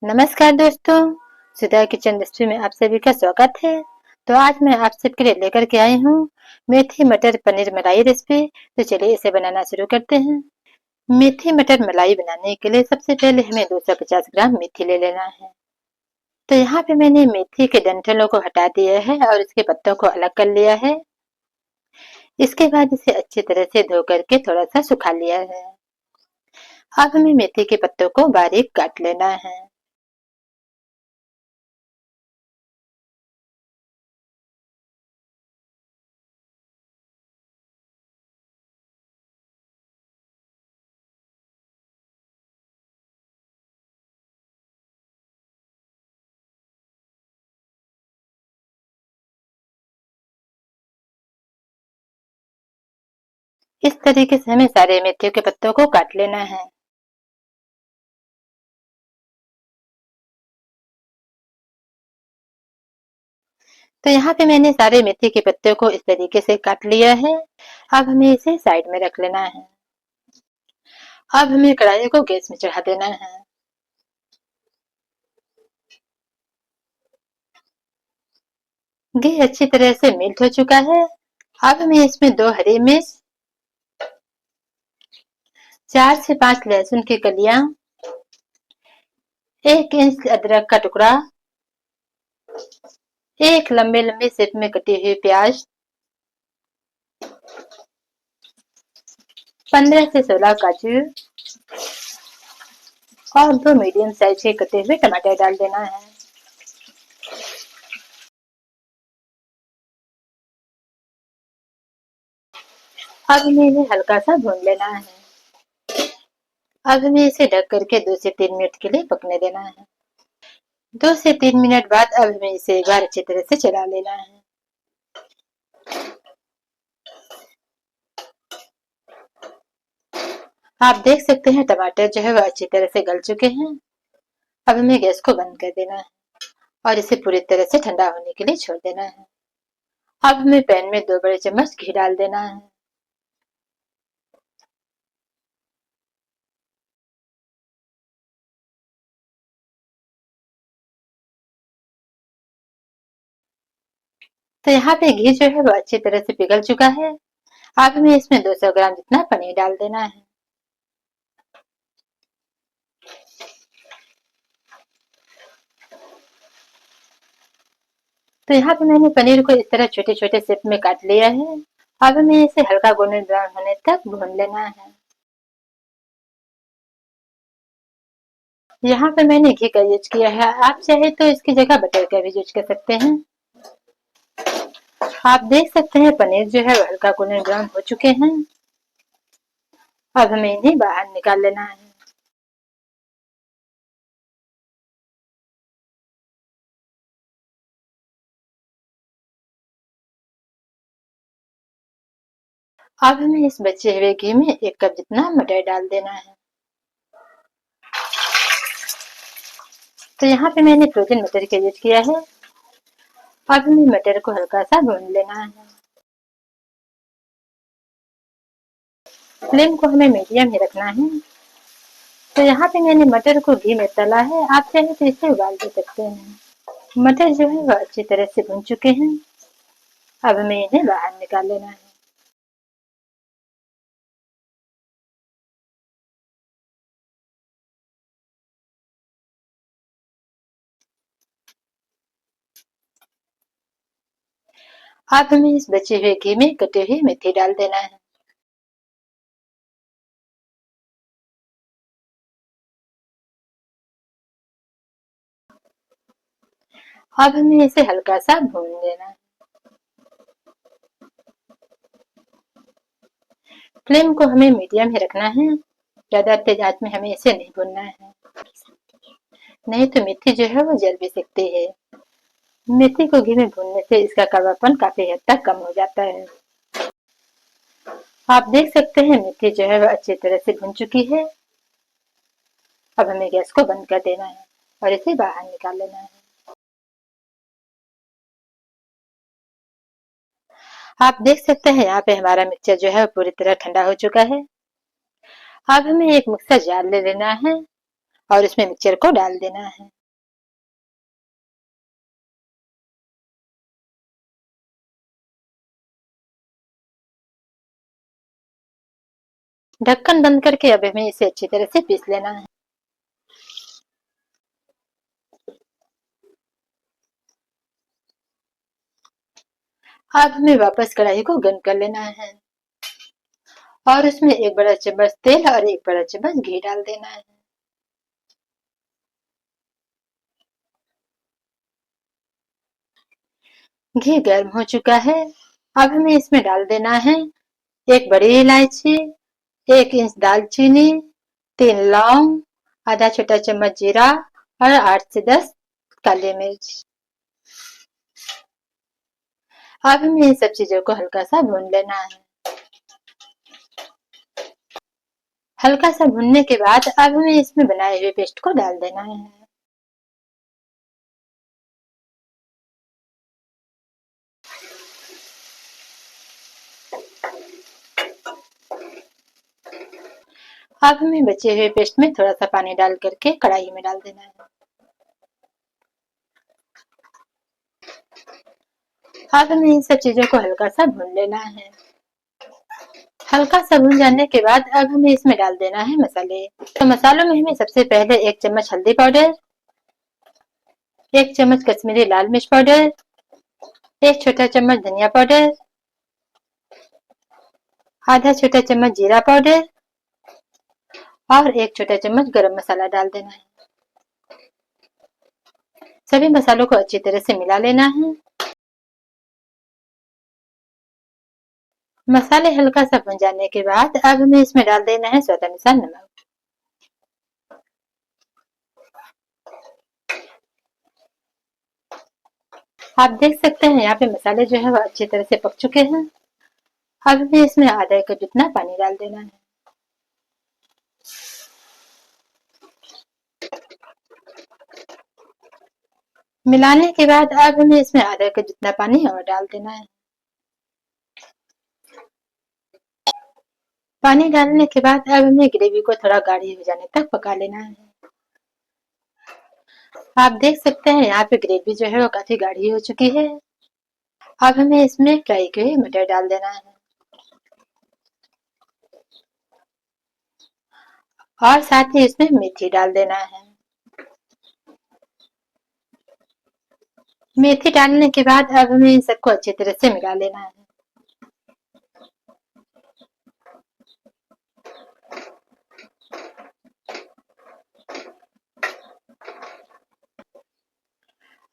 नमस्कार दोस्तों, सुधा kitchen recipe में आप सभी का स्वागत है। तो आज मैं आप सबके लिए लेकर के आई हूँ मेथी मटर पनीर मलाई रेसिपी। तो चलिए इसे बनाना शुरू करते हैं। मेथी मटर मलाई बनाने के लिए सबसे पहले हमें 250 ग्राम मेथी ले लेना है। तो यहाँ पे मैंने मेथी के डंठलों को हटा दिया है और इसके पत्तों को अलग कर लिया है। इसके बाद इसे अच्छी तरह से धो करके थोड़ा सा सुखा लिया है। अब हमें मेथी के पत्तों को बारीक काट लेना है। इस तरीके से हमें सारे मेथी के पत्तों को काट लेना है। तो यहाँ पे मैंने सारे मेथी के पत्ते को इस तरीके से काट लिया है। अब हमें इसे साइड में रख लेना है। अब हमें कढ़ाई को गैस में चढ़ा देना है। घी अच्छी तरह से मेल्ट हो चुका है। अब हमें इसमें 2 हरी मिर्च, 4 से 5 लहसुन की कलियां, 1 इंच अदरक का टुकड़ा, एक लंबे लंबे शेप में कटी हुई प्याज, 15 से 16 काजू और 2 मीडियम साइज के कटे हुए टमाटर डाल देना है। अब हमें इन्हें हल्का सा भून लेना है। अब हमें इसे ढक करके 2 से 3 मिनट के लिए पकने देना है। 2 से 3 मिनट बाद अब हमें इसे एक बार अच्छी तरह से चला लेना है। आप देख सकते हैं टमाटर जो है वह अच्छी तरह से गल चुके हैं। अब हमें गैस को बंद कर देना है और इसे पूरी तरह से ठंडा होने के लिए छोड़ देना है। अब हमें पैन में 2 बड़े चम्मच घी डाल देना है। तो यहाँ पे घी जो है वो अच्छी तरह से पिघल चुका है। अब हमें इसमें 200 ग्राम जितना पनीर डाल देना है। तो यहाँ पे मैंने पनीर को इस तरह छोटे छोटे शेप में काट लिया है। अब हमें इसे हल्का गोल्डन ब्राउन होने तक भून लेना है। यहाँ पे मैंने घी का यूज किया है। आप चाहे तो इसकी जगह बटर का भी यूज कर सकते हैं। आप देख सकते हैं पनीर जो है हल्का गोल्डन ब्राउन हो चुके हैं। अब हमें इन्हें बाहर निकाल लेना है। अब हमें इस बचे हुए घी में 1 कप जितना मटर डाल देना है। तो यहाँ पे मैंने फ्रोजन मटर का यूज किया है। अब हमें मटर को हल्का सा भून लेना है। फ्लेम को हमें मीडियम ही रखना है। तो यहाँ पे मैंने मटर को घी में तला है। आप चाहे तो इसे उबाल दे सकते हैं। मटर जो है वह अच्छी तरह से भून चुके हैं। अब हमें इन्हें बाहर निकाल लेना है। अब हमें इस बचे हुए घी में कटे हुए मेथी डाल देना है। अब हमें इसे हल्का सा भून लेना है। फ्लेम को हमें मीडियम ही रखना है। ज्यादा तेज आंच में हमें इसे नहीं भूनना है, नहीं तो मेथी जो है वो जल भी सकती है। मेथी को घी में भूनने से इसका कड़वापन काफी हद तक कम हो जाता है। आप देख सकते हैं मेथी जो है वह अच्छी तरह से भुन चुकी है। अब हमें गैस को बंद कर देना है और इसे बाहर निकाल लेना है। आप देख सकते हैं यहाँ पे हमारा मिक्सचर जो है पूरी तरह ठंडा हो चुका है। अब हमें एक मिक्सर जार ले लेना है और इसमें मिक्सचर को डाल देना है। ढक्कन बंद करके अब हमें इसे अच्छी तरह से पीस लेना है। अब हमें वापस कढ़ाई को गर्म कर लेना है और उसमें एक बड़ा चम्मच तेल और एक बड़ा चम्मच घी डाल देना है। घी गर्म हो चुका है। अब हमें इसमें डाल देना है एक बड़ी इलायची, 1 इंच दालचीनी, 3 लौंग, आधा छोटा चम्मच जीरा और 8 से 10 काली मिर्च। अब हमें इन सब चीजों को हल्का सा भून लेना है। हल्का सा भूनने के बाद अब हमें इसमें बनाए हुए पेस्ट को डाल देना है। अब हमें बचे हुए पेस्ट में थोड़ा सा पानी डाल करके कढ़ाई में डाल देना है। अब हमें इन सब चीजों को हल्का सा भून लेना है। हल्का सा भून जाने के बाद अब हमें इसमें डाल देना है मसाले। तो मसालों में हमें सबसे पहले 1 चम्मच हल्दी पाउडर, 1 चम्मच कश्मीरी लाल मिर्च पाउडर, 1 छोटा चम्मच धनिया पाउडर, आधा छोटा चम्मच जीरा पाउडर और 1 छोटा चम्मच गरम मसाला डाल देना है। सभी मसालों को अच्छी तरह से मिला लेना है। मसाले हल्का सा भुन जाने के बाद अब हमें इसमें डाल देना है स्वाद अनुसार नमक। आप देख सकते हैं यहाँ पे मसाले जो है वो अच्छी तरह से पक चुके हैं। अब हमें इसमें आधा कप जितना पानी डाल देना है। मिलाने के बाद अब हमें इसमें आधा कप जितना पानी और डाल देना है। पानी डालने के बाद अब हमें ग्रेवी को थोड़ा गाढ़ी हो जाने तक पका लेना है। आप देख सकते हैं यहाँ पे ग्रेवी जो है वो काफी गाढ़ी हो चुकी है। अब हमें इसमें फ्राई किए हुए मटर डाल देना है और साथ ही इसमें मेथी डाल देना है। मेथी डालने के बाद अब हमें इन सबको अच्छी तरह से मिला लेना है।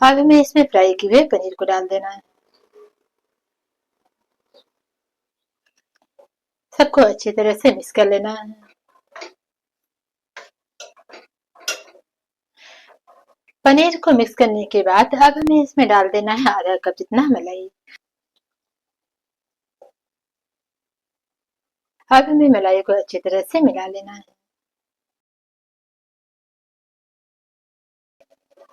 अब हमें इसमें फ्राई किए हुए पनीर को डाल देना है। सबको अच्छी तरह से मिक्स कर लेना है। पनीर को मिक्स करने के बाद अब हमें इसमें डाल देना है आधा कप जितना मलाई। अब हमें मलाई को अच्छी तरह से मिला लेना है।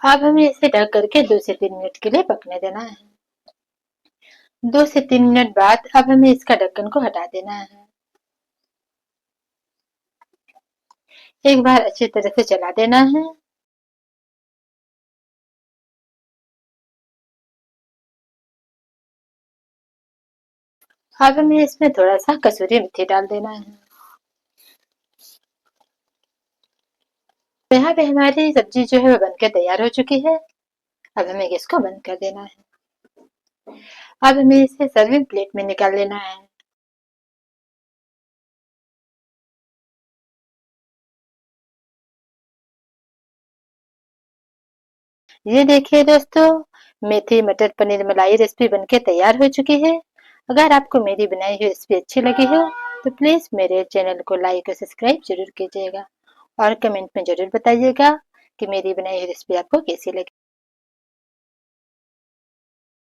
अब हमें इसे ढक करके 2 से 3 मिनट के लिए पकने देना है। 2 से 3 मिनट बाद अब हमें इसका ढक्कन को हटा देना है। एक बार अच्छी तरह से चला देना है। अब हमें इसमें थोड़ा सा कसूरी मेथी डाल देना है। तो यहाँ पे हमारी सब्जी जो है वो बनकर तैयार हो चुकी है। अब हमें गैस को बंद कर देना है। अब हमें इसे सर्विंग प्लेट में निकाल लेना है। ये देखिए दोस्तों, मेथी मटर पनीर मलाई रेसिपी बनके तैयार हो चुकी है। अगर आपको मेरी बनाई हुई रेसिपी अच्छी लगी हो तो प्लीज मेरे चैनल को लाइक और सब्सक्राइब जरूर कीजिएगा और कमेंट में जरूर बताइएगा कि मेरी बनाई हुई रेसिपी आपको कैसी लगी।